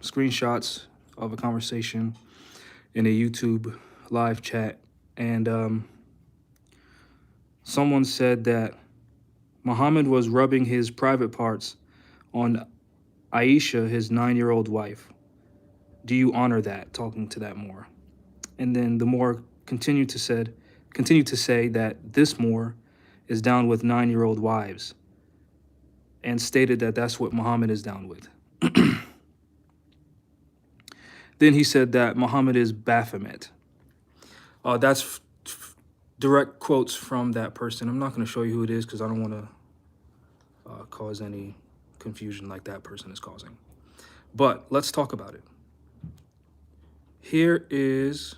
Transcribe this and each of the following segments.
screenshots of a conversation in a YouTube live chat, and someone said that Muhammad was rubbing his private parts on Aisha, his 9-year-old wife. Do you honor that? Talking to that Moor. And then the Moor continued to say that this Moor is down with 9-year-old wives, and stated that that's what Muhammad is down with. Then he said that Muhammad is Baphomet. That's direct quotes from that person. I'm not going to show you who it is because I don't want to cause any confusion like that person is causing. But let's talk about it. Here is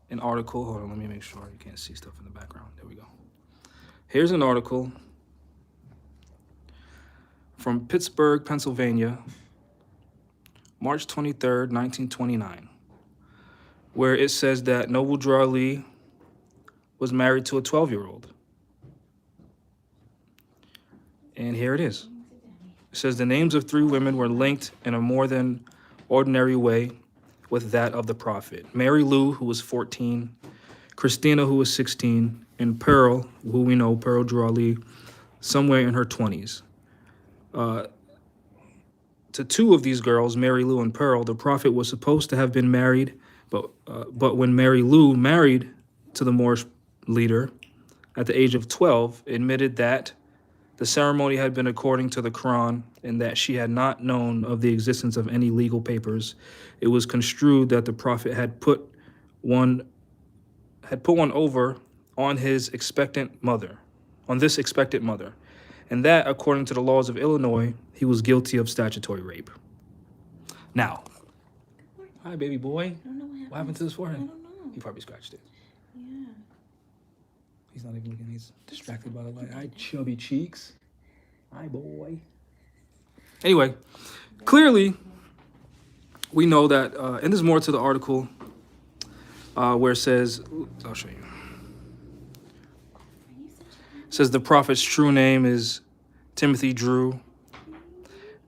an article. Hold on, let me make sure you can't see stuff in the background. There we go. Here's an article from Pittsburgh, Pennsylvania, March 23rd, 1929, where it says that Noble Drew Ali was married to a 12-year-old. And here it is. It says the names of 3 women were linked in a more than ordinary way with that of the Prophet. Mary Lou, who was 14, Christina, who was 16, and Pearl, who we know, Pearl Drew Ali, somewhere in her 20s. To 2 of these girls, Mary Lou and Pearl, the Prophet was supposed to have been married, but when Mary Lou married to the Moorish leader at the age of 12, admitted that the ceremony had been according to the Quran and that she had not known of the existence of any legal papers. It was construed that the Prophet had put one over on his expectant mother, on this expectant mother, and that, according to the laws of Illinois, he was guilty of statutory rape. Now, hi, baby boy. I don't know What happened to his forehead? I don't know. He probably scratched it. Yeah. He's not even looking. He's distracted by the light. Hi, chubby cheeks. Hi, boy. Anyway, clearly, we know that, and there's more to the article where it says, I'll show you. It says the Prophet's true name is Timothy Drew.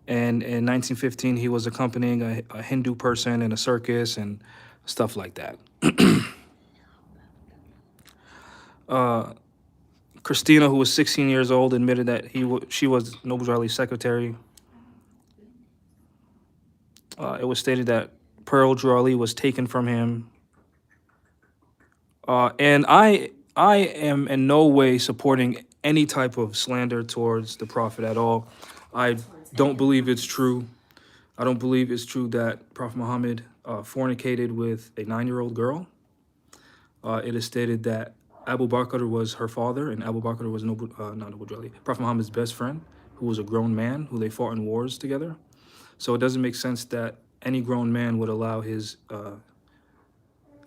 And in 1915, he was accompanying a Hindu person in a circus and stuff like that. Christina, who was 16 years old, admitted that she was Noble Drew Ali's secretary. It was stated that Pearl Drew Ali was taken from him. And I am in no way supporting any type of slander towards the Prophet at all. I don't believe it's true. I don't believe it's true that Prophet Muhammad fornicated with a 9-year-old girl. It is stated that Abu Bakr was her father, and Abu Bakr was not Noble Drew Ali, Prophet Muhammad's best friend, who was a grown man, who they fought in wars together. So it doesn't make sense that any grown man would allow his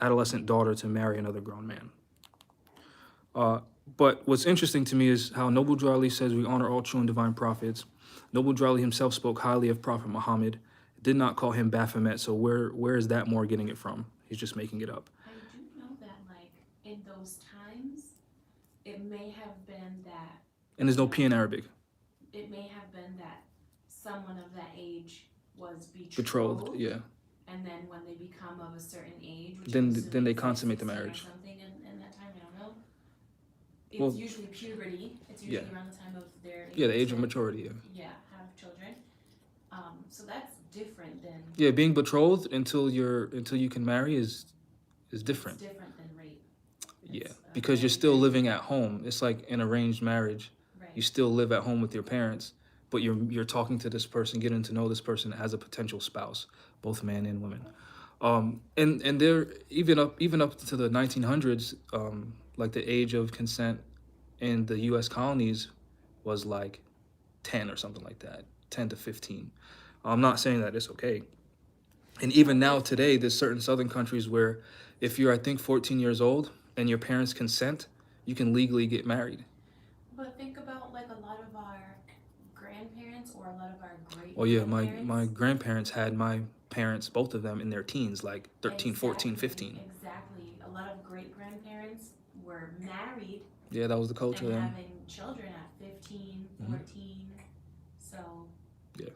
adolescent daughter to marry another grown man. But what's interesting to me is how Noble Drew Ali says we honor all true and divine prophets. Noble Drew Ali himself spoke highly of Prophet Muhammad, did not call him Baphomet, so where is that more getting it from? He's just making it up. I do know that, like, in those times, it may have been that... And there's no P in Arabic. It may have been that someone of that age was Betrothed, yeah. And then when they become of a certain age... Then they consummate the marriage. Or something in that time, I don't know. It's usually puberty. It's usually around the time of their age. Yeah, the age of maturity, yeah. Yeah, have children. So that's different than... Yeah, being betrothed until you can marry is different. It's different than rape. Yeah, because you're still living at home. It's like an arranged marriage. Right. You still live at home with your parents, but you're talking to this person, getting to know this person as a potential spouse, both men and women. And they're even up to the 1900s, like the age of consent in the U.S. colonies was like 10 or something like that, 10 to 15. I'm not saying that it's okay. And even now today, there's certain southern countries where if you're, I think, 14 years old and your parents consent, you can legally get married. But think about like a lot of our grandparents or a lot of our great Oh yeah, my grandparents had my parents, both of them, in their teens, like 13, 14, 15. Exactly. A lot of great grandparents were married. Yeah, that was the culture and then. Having children at 15, 14. So yeah.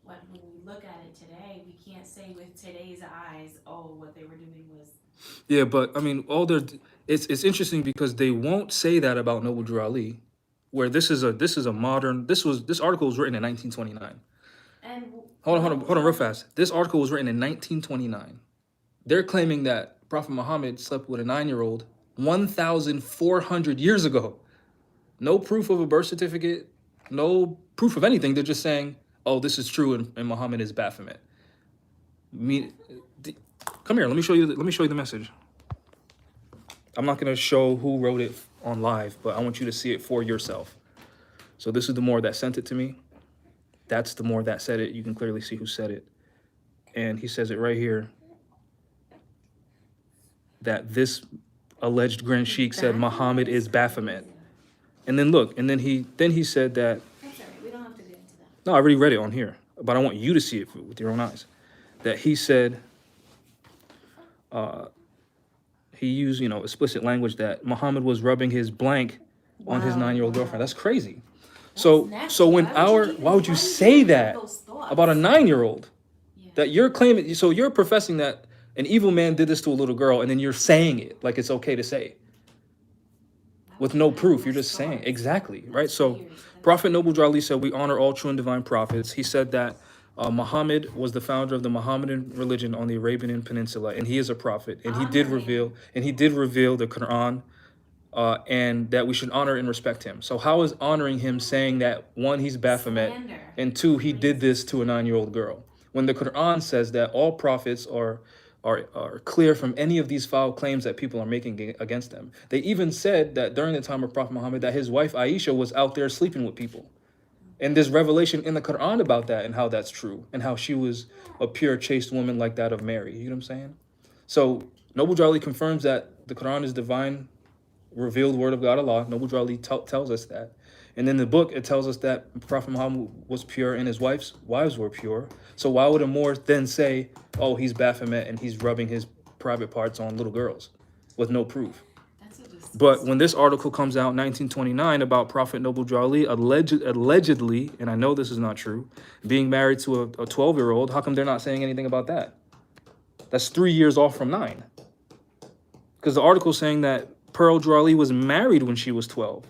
When we look at it today, we can't say with today's eyes, oh, what they were doing was. Yeah, but I mean, it's interesting because they won't say that about Noble Drew Ali, where this article was written in 1929. And Hold on, real fast. This article was written in 1929. They're claiming that Prophet Muhammad slept with a 9-year-old 1,400 years ago. No proof of a birth certificate, no proof of anything. They're just saying, oh, this is true, and Muhammad is Baphomet. Come here. Let me show you the message. I'm not gonna show who wrote it on live, but I want you to see it for yourself. So this is the more that sent it to me. That's the more that said it. You can clearly see who said it, and he says it right here. That this alleged Grand Sheikh said Muhammad is Baphomet, and then look, and then he said that. That's all right. We don't have to get into that. No, I already read it on here, but I want you to see it with your own eyes. That he said. He used, explicit language that Muhammad was rubbing his blank on his 9-year-old girlfriend. That's crazy. So why would you say that about a 9-year-old? Yeah. That you're claiming, so you're professing that an evil man did this to a little girl, and then you're saying it like it's okay to say with no proof. You're just saying exactly, right? So Prophet Noble Drew Ali said, we honor all true and divine prophets. He said that Muhammad was the founder of the Mohammedan religion on the Arabian Peninsula, and he is a prophet, and he did reveal the Quran, and that we should honor and respect him. So how is honoring him saying that, one, he's Baphomet, and two, he did this to a 9-year-old girl? When the Quran says that all prophets are clear from any of these foul claims that people are making against them. They even said that during the time of Prophet Muhammad that his wife Aisha was out there sleeping with people. And there's revelation in the Quran about that and how that's true and how she was a pure, chaste woman like that of Mary. You know what I'm saying? So Noble Drew Ali confirms that the Quran is divine, revealed word of God, Allah. Noble Drew Ali tells us that. And in the book, it tells us that Prophet Muhammad was pure and his wives were pure. So why would a Moor then say, oh, he's Baphomet and he's rubbing his private parts on little girls with no proof? But when this article comes out in 1929 about Prophet Noble Drew Ali allegedly, and I know this is not true, being married to a 12-year-old, how come they're not saying anything about that? That's 3 years off from 9. Because the article is saying that Pearl Drew Ali was married when she was 12.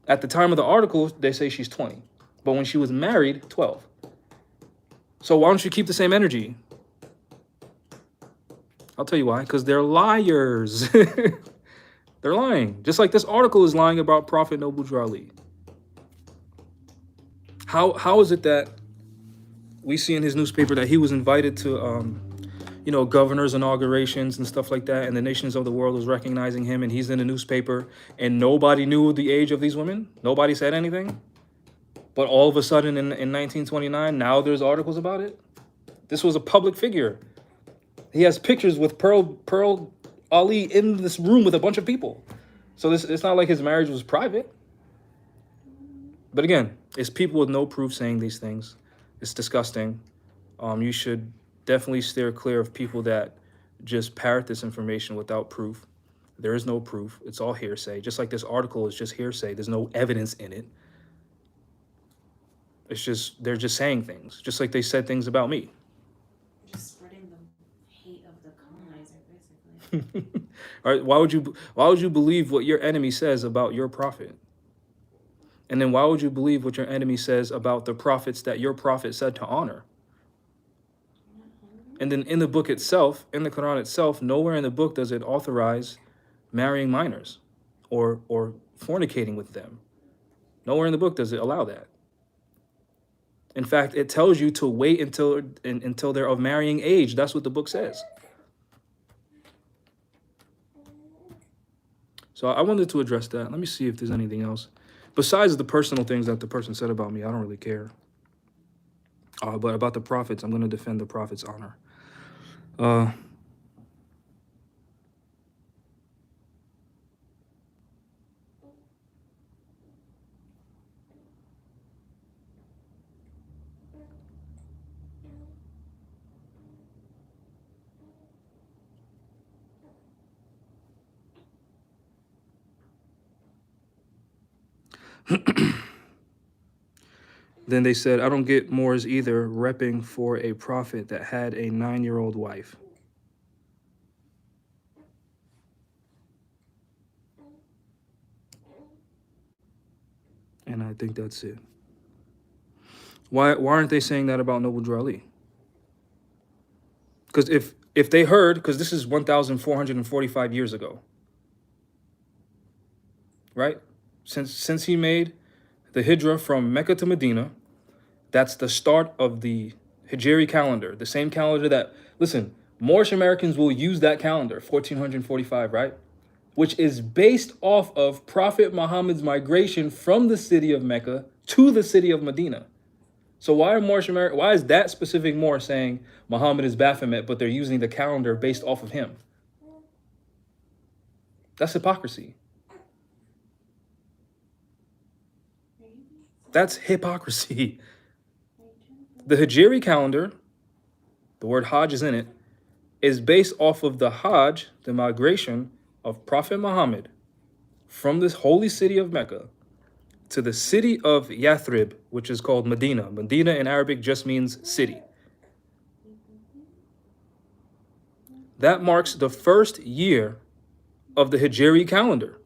At the time of the article, they say she's 20. But when she was married, 12. So why don't you keep the same energy? I'll tell you why. Because they're liars. They're lying. Just like this article is lying about Prophet Noble Drew Ali. How is it that we see in his newspaper that he was invited to, governors' inaugurations and stuff like that, and the nations of the world was recognizing him, and he's in the newspaper, and nobody knew the age of these women? Nobody said anything? But all of a sudden in 1929, now there's articles about it? This was a public figure. He has pictures with Pearl Ali in this room with a bunch of people. So it's not like his marriage was private. But again, it's people with no proof saying these things. It's disgusting. You should definitely steer clear of people that just parrot this information without proof. There is no proof. It's all hearsay. Just like this article is just hearsay. There's no evidence in it. It's just, they're just saying things. Just like they said things about me. Just spreading the hate of the colonizer, basically. All right, why would you believe what your enemy says about your prophet? And then why would you believe what your enemy says about the prophets that your prophet said to honor? And then in the book itself, in the Quran itself, nowhere in the book does it authorize marrying minors or fornicating with them. Nowhere in the book does it allow that. In fact, it tells you to wait until they're of marrying age. That's what the book says. So I wanted to address that. Let me see if there's anything else. Besides the personal things that the person said about me, I don't really care. But about the prophets, I'm going to defend the prophets' honor. Then they said, I don't get Moors either repping for a prophet that had a 9-year-old wife. And I think that's it. Why aren't they saying that about Noble Drew Ali? Because if they heard, because this is 1,445 years ago, right? Since he made the Hijrah from Mecca to Medina, that's the start of the Hijri calendar, the same calendar that, listen, Moorish Americans will use that calendar, 1445, right? Which is based off of Prophet Muhammad's migration from the city of Mecca to the city of Medina. So why is that specific Moor saying Muhammad is Baphomet, but they're using the calendar based off of him? That's hypocrisy. That's hypocrisy. The Hijri calendar, the word Hajj is in it, is based off of the Hajj, the migration of Prophet Muhammad from this holy city of Mecca to the city of Yathrib, which is called Medina. Medina in Arabic just means city. That marks the first year of the Hijri calendar.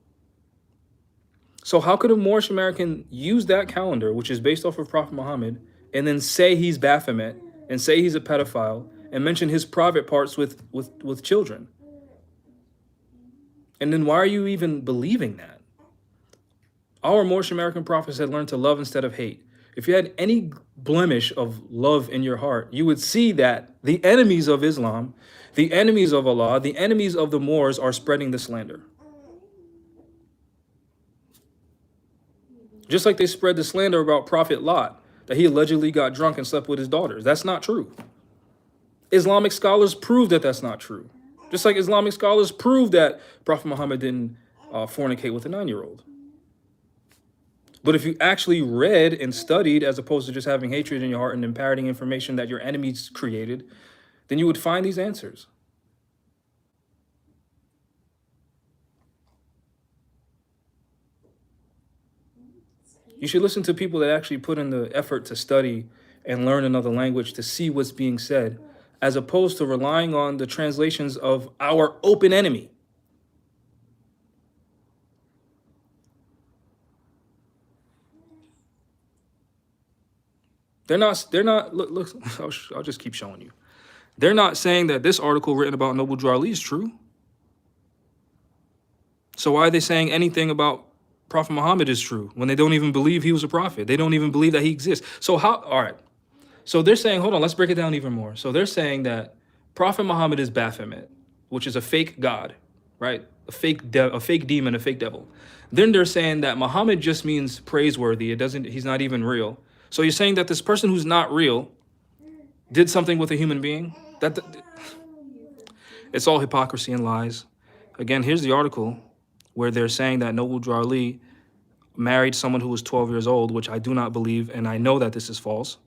So how could a Moorish American use that calendar, which is based off of Prophet Muhammad, and then say he's Baphomet and say he's a pedophile and mention his private parts with children? And then why are you even believing that? Our Moorish American prophets had learned to love instead of hate. If you had any blemish of love in your heart, you would see that the enemies of Islam, the enemies of Allah, the enemies of the Moors are spreading the slander. Just like they spread the slander about Prophet Lot, that he allegedly got drunk and slept with his daughters. That's not true. Islamic scholars prove that that's not true. Just like Islamic scholars prove that Prophet Muhammad didn't fornicate with a 9-year-old. But if you actually read and studied, as opposed to just having hatred in your heart and then parroting information that your enemies created, then you would find these answers. You should listen to people that actually put in the effort to study and learn another language to see what's being said, as opposed to relying on the translations of our open enemy. They're not, look, I'll just keep showing you. They're not saying that this article written about Noble Drew Ali is true. So why are they saying anything about Prophet Muhammad is true when they don't even believe he was a prophet? They don't even believe that he exists. So all right. So they're saying, hold on, let's break it down even more. So they're saying that Prophet Muhammad is Baphomet, which is a fake god, right? A fake demon, a fake devil. Then they're saying that Muhammad just means praiseworthy. He's not even real. So you're saying that this person who's not real did something with a human being? It's all hypocrisy and lies. Again, here's the article where they're saying that Noble Drew Ali married someone who was 12 years old, which I do not believe, and I know that this is false.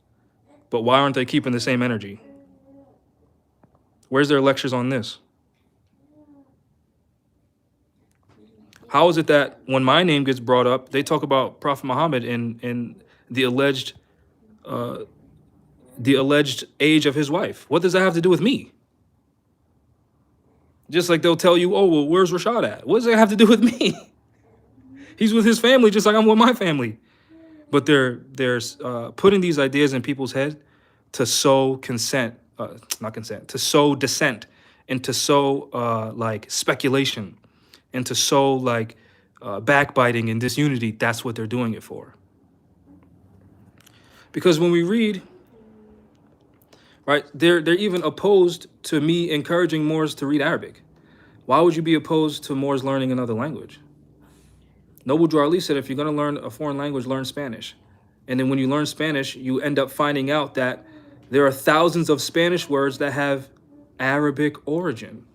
But why aren't they keeping the same energy? Where's their lectures on this? How is it that when my name gets brought up, they talk about Prophet Muhammad in the alleged age of his wife? What does that have to do with me? Just like they'll tell you, oh, well, where's Rashad at? What does that have to do with me? He's with his family just like I'm with my family. But they're putting these ideas in people's head to sow to sow dissent, and to sow like speculation, and to sow like backbiting and disunity. That's what they're doing it for. Because when we read, right, they're even opposed to me encouraging Moors to read Arabic. Why would you be opposed to Moors learning another language? Noble Drew Ali said, if you're going to learn a foreign language, learn Spanish. And then when you learn Spanish, you end up finding out that there are thousands of Spanish words that have Arabic origin.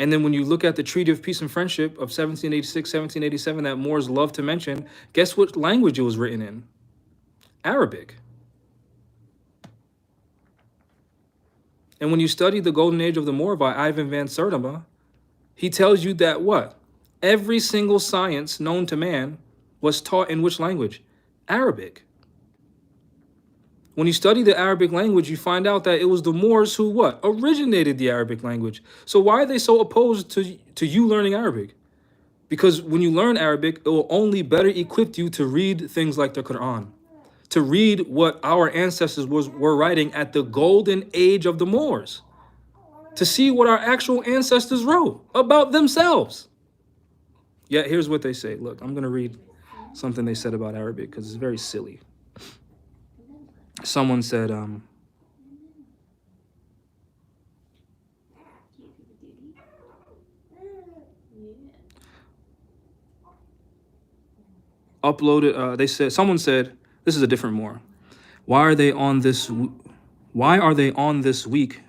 And then when you look at the Treaty of Peace and Friendship of 1786, 1787 that Moors love to mention, guess what language it was written in? Arabic. And when you study The Golden Age of the Moor by Ivan van Sertima, he tells you that what? Every single science known to man was taught in which language? Arabic. When you study the Arabic language, you find out that it was the Moors who what? Originated the Arabic language. So why are they so opposed to you learning Arabic? Because when you learn Arabic, it will only better equip you to read things like the Quran, to read what our ancestors were writing at the golden age of the Moors, to see what our actual ancestors wrote about themselves. Yet here's what they say. Look, I'm going to read something they said about Arabic because it's very silly. Someone said, uploaded, they said, someone said, this is a different Moor. Why are they on this week?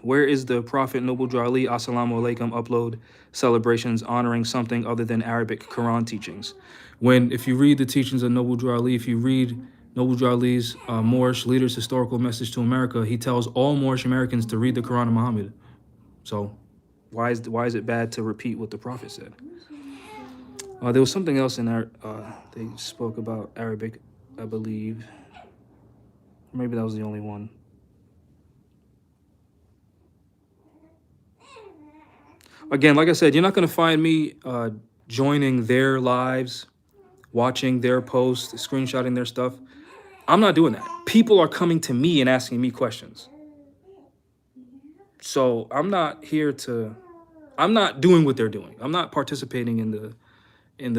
Where is the Prophet Noble Drew Ali Assalamu alaikum upload celebrations honoring something other than Arabic Quran teachings? If you read the teachings of Noble Drew Ali, if you read Noble Drew Ali's Moorish Leader's Historical Message to America, he tells all Moorish Americans to read the Quran of Muhammad. So why is it bad to repeat what the Prophet said? There was something else in there. They spoke about Arabic, I believe. Maybe that was the only one. Again, like I said, you're not going to find me joining their lives, watching their posts, screenshotting their stuff. I'm not doing that. People are coming to me and asking me questions. So I'm not doing what they're doing. I'm not participating in the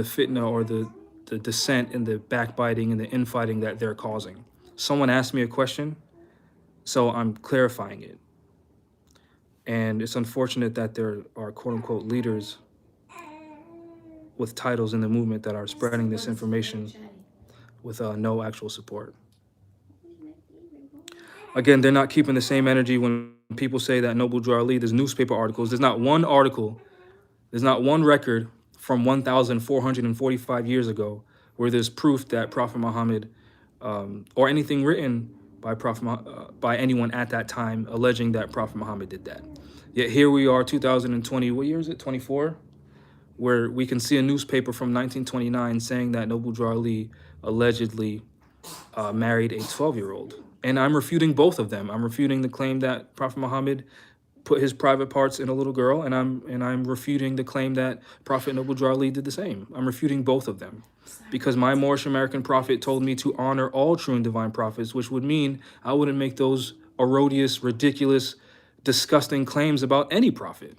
fitna or the dissent and the backbiting and the infighting that they're causing. Someone asked me a question, so I'm clarifying it. And it's unfortunate that there are quote-unquote leaders with titles in the movement that are spreading this information with no actual support. Again, they're not keeping the same energy when people say that Noble Drew Ali, there's newspaper articles. There's not one article, there's not one record from 1,445 years ago where there's proof that Prophet Muhammad or anything written by anyone at that time alleging that Prophet Muhammad did that. Yet here we are, 2020, what year is it, 24? Where we can see a newspaper from 1929 saying that Noble Drew Ali allegedly married a 12-year-old. And I'm refuting both of them. I'm refuting the claim that Prophet Muhammad put his private parts in a little girl, and I'm refuting the claim that Prophet Noble Drew Ali did the same. I'm refuting both of them. Because my Moorish American prophet told me to honor all true and divine prophets, which would mean I wouldn't make those erroneous, ridiculous, disgusting claims about any prophet.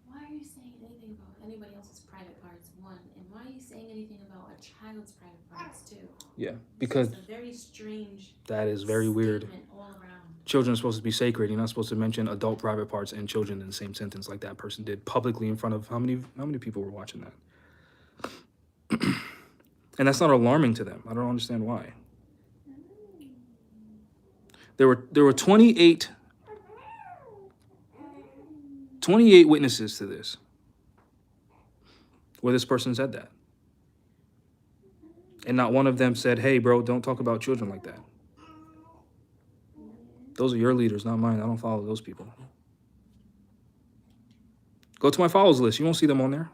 Why are you saying anything about anybody else's private parts, one? And why are you saying anything about a child's private parts, two? Yeah, because it's a very strange. That is very weird. All around. Children are supposed to be sacred. You're not supposed to mention adult private parts and children in the same sentence like that person did publicly in front of how many people were watching that? And that's not alarming to them. I don't understand why. There were 28 witnesses to this where this person said that. And not one of them said, hey, bro, don't talk about children like that. Those are your leaders, not mine. I don't follow those people. Go to my follows list. You won't see them on there.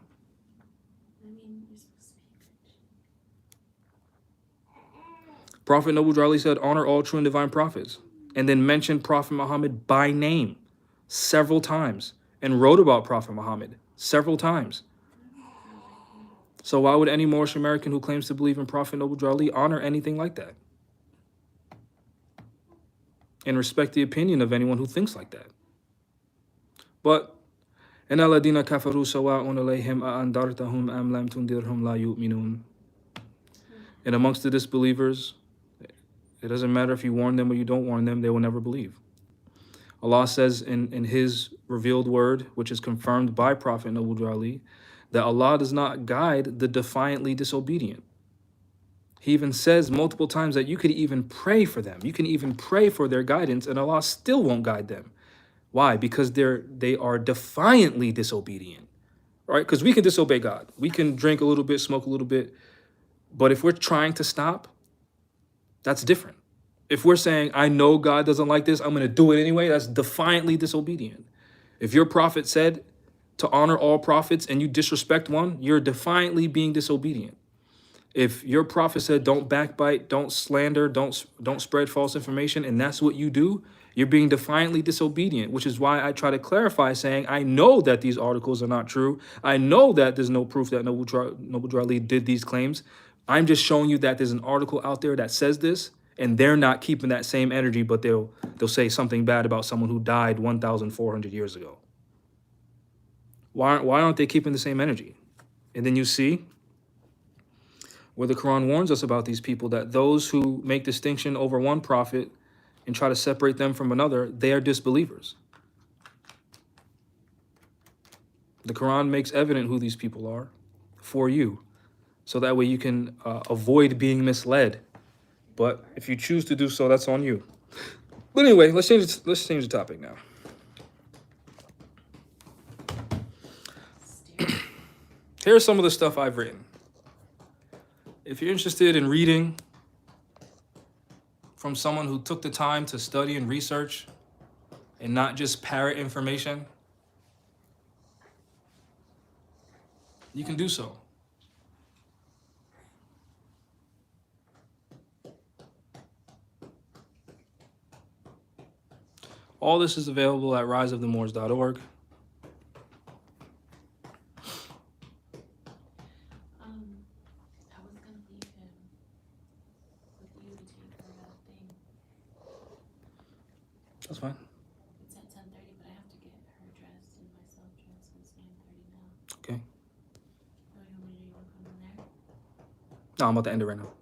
Prophet Noble Drew Ali said, honor all true and divine prophets, and then mentioned Prophet Muhammad by name several times and wrote about Prophet Muhammad several times. So why would any Moorish American who claims to believe in Prophet Noble Drew Ali honor anything like that? And respect the opinion of anyone who thinks like that. But إِنَّ الَّذِينَ كَفَرُوا سَوَاءٌ عَلَيْهِمْ أَأَنذَرْتَهُمْ أَمْ لَمْ تُنذِرْهُمْ لَا يُؤْمِنُونَ. And amongst the disbelievers, it doesn't matter if you warn them or you don't warn them, they will never believe. Allah says in his revealed word, which is confirmed by Prophet Noble Drew Ali, that Allah does not guide the defiantly disobedient. He even says multiple times that you could even pray for them. You can even pray for their guidance and Allah still won't guide them. Why? Because they are defiantly disobedient, right? Because we can disobey God. We can drink a little bit, smoke a little bit. But if we're trying to stop, that's different. If we're saying, I know God doesn't like this, I'm going to do it anyway, that's defiantly disobedient. If your prophet said to honor all prophets and you disrespect one, you're defiantly being disobedient. If your prophet said, don't backbite, don't slander, don't spread false information, and that's what you do, you're being defiantly disobedient, which is why I try to clarify saying, I know that these articles are not true. I know that there's no proof that Noble Drew Ali did these claims. I'm just showing you that there's an article out there that says this, and they're not keeping that same energy, but they'll say something bad about someone who died 1,400 years ago. Why aren't they keeping the same energy? And then you see where the Quran warns us about these people, that those who make distinction over one prophet and try to separate them from another, they are disbelievers. The Quran makes evident who these people are for you, so that way you can avoid being misled. But if you choose to do so, that's on you. But anyway, let's change the topic now. Here's some of the stuff I've written. If you're interested in reading from someone who took the time to study and research and not just parrot information, you can do so. All this is available at riseofthemoors.org. I was gonna leave him with you to take care of that thing. That's fine. It's at 10:30, but I have to get her dressed and myself dressed. It's 9:30 now. Okay. Oh, you want me to come in there? No, I'm about to end it right now.